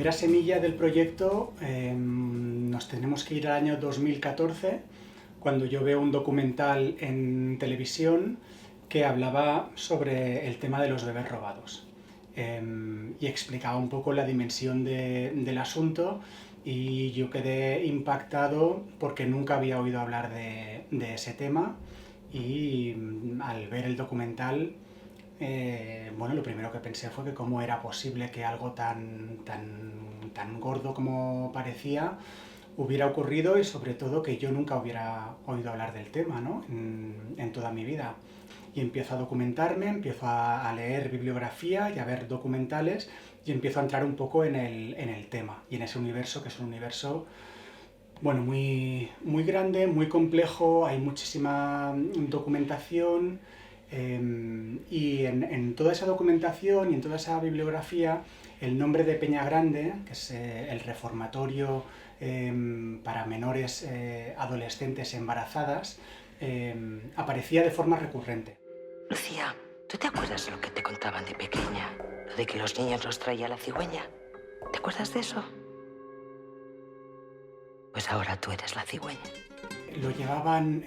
primera semilla del proyecto nos tenemos que ir al año 2014, cuando yo veo un documental en televisión que hablaba sobre el tema de los bebés robados. Y explicaba un poco la dimensión del asunto, y yo quedé impactado porque nunca había oído hablar de ese tema, y al ver el documental, bueno, lo primero que pensé fue que cómo era posible que algo tan gordo como parecía hubiera ocurrido, y sobre todo que yo nunca hubiera oído hablar del tema, ¿no? en toda mi vida. Y empiezo a documentarme, empiezo a leer bibliografía y a ver documentales, y empiezo a entrar un poco en el tema y en ese universo, que es un universo, bueno, muy grande, muy complejo. Hay muchísima documentación, y en toda esa documentación y en toda esa bibliografía, el nombre de Peña Grande, que es el reformatorio para menores adolescentes embarazadas, aparecía de forma recurrente. Lucía, ¿tú te acuerdas lo que te contaban de pequeña? Lo de que los niños los traía la cigüeña. ¿Te acuerdas de eso? Pues ahora tú eres la cigüeña. Lo llevaban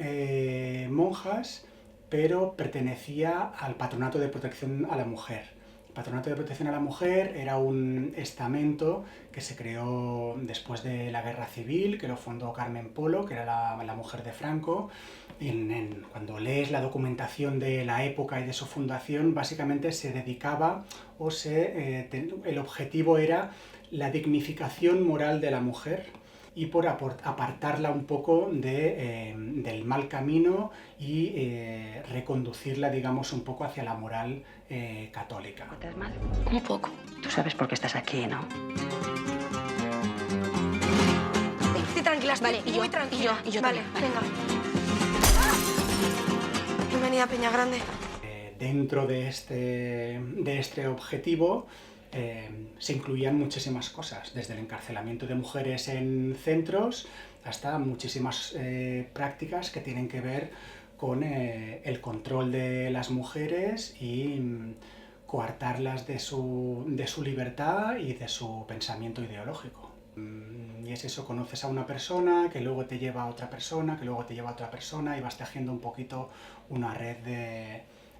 monjas, pero pertenecía al Patronato de Protección a la Mujer. El Patronato de Protección a la Mujer era un estamento que se creó después de la Guerra Civil, que lo fundó Carmen Polo, que era la mujer de Franco. Cuando lees la documentación de la época y de su fundación, básicamente se dedicaba, el objetivo era la dignificación moral de la mujer, y por apartarla un poco del mal camino, y reconducirla, digamos, un poco hacia la moral católica. ¿Estás mal? Un poco. Tú sabes por qué estás aquí, ¿no? Estoy tranquila, Vale, y yo, muy tranquila. y yo vale, también, vale. venga. Bienvenida a Peña Grande. Dentro de este objetivo se incluían muchísimas cosas, desde el encarcelamiento de mujeres en centros hasta muchísimas prácticas que tienen que ver con el control de las mujeres y coartarlas de su libertad y de su pensamiento ideológico. Y es eso, conoces a una persona que luego te lleva a otra persona, que luego te lleva a otra persona, y vas tejiendo un poquito una red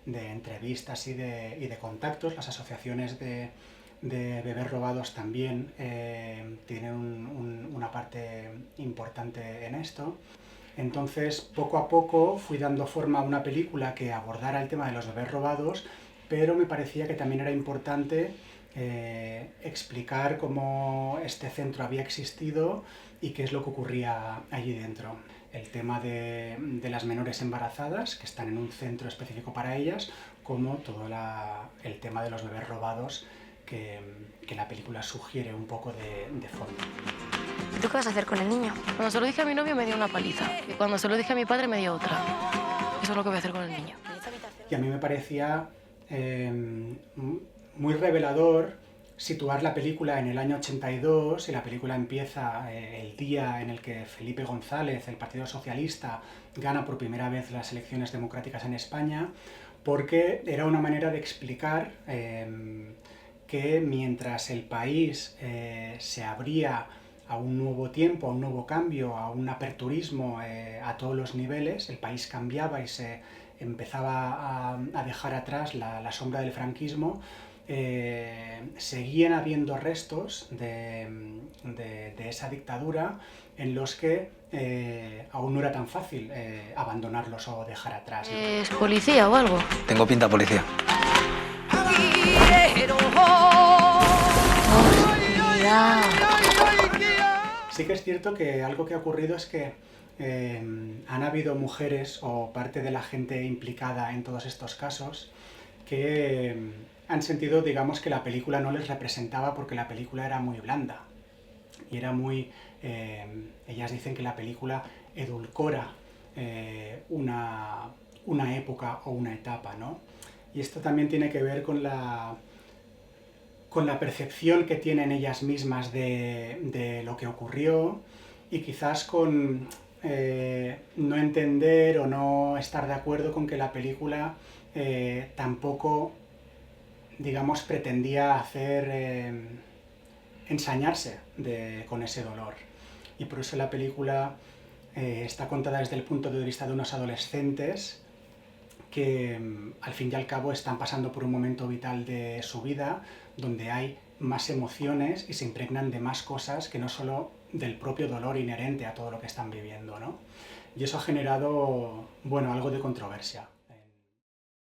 de entrevistas y de contactos. Las asociaciones de bebés robados también tienen una parte importante en esto. Entonces, poco a poco fui dando forma a una película que abordara el tema de los bebés robados, pero me parecía que también era importante explicar cómo este centro había existido y qué es lo que ocurría allí dentro. El tema de las menores embarazadas, que están en un centro específico para ellas, como todo el tema de los bebés robados, que la película sugiere un poco de fondo. ¿Y tú qué vas a hacer con el niño? Cuando se lo dije a mi novio me dio una paliza. Y cuando se lo dije a mi padre me dio otra. Eso es lo que voy a hacer con el niño. Y a mí me parecía muy revelador situar la película en el año 82, y la película empieza el día en el que Felipe González, el Partido Socialista, gana por primera vez las elecciones democráticas en España, porque era una manera de explicar que mientras el país se abría a un nuevo tiempo, a un nuevo cambio, a un aperturismo a todos los niveles, el país cambiaba y se empezaba a dejar atrás la sombra del franquismo, seguían habiendo restos de esa dictadura en los que aún no era tan fácil abandonarlos o dejar atrás. ¿Es policía o algo? Tengo pinta policía. Sí que es cierto que algo que ha ocurrido es que han habido mujeres o parte de la gente implicada en todos estos casos que han sentido, digamos, que la película no les representaba porque la película era muy blanda y era muy... ellas dicen que la película edulcora una época o una etapa, ¿no? Y esto también tiene que ver con la percepción que tienen ellas mismas de lo que ocurrió, y quizás con no entender o no estar de acuerdo con que la película tampoco, digamos, pretendía hacer ensañarse con ese dolor. Y por eso la película está contada desde el punto de vista de unos adolescentes que al fin y al cabo están pasando por un momento vital de su vida donde hay más emociones y se impregnan de más cosas que no solo del propio dolor inherente a todo lo que están viviendo, ¿no? Y eso ha generado, bueno, algo de controversia.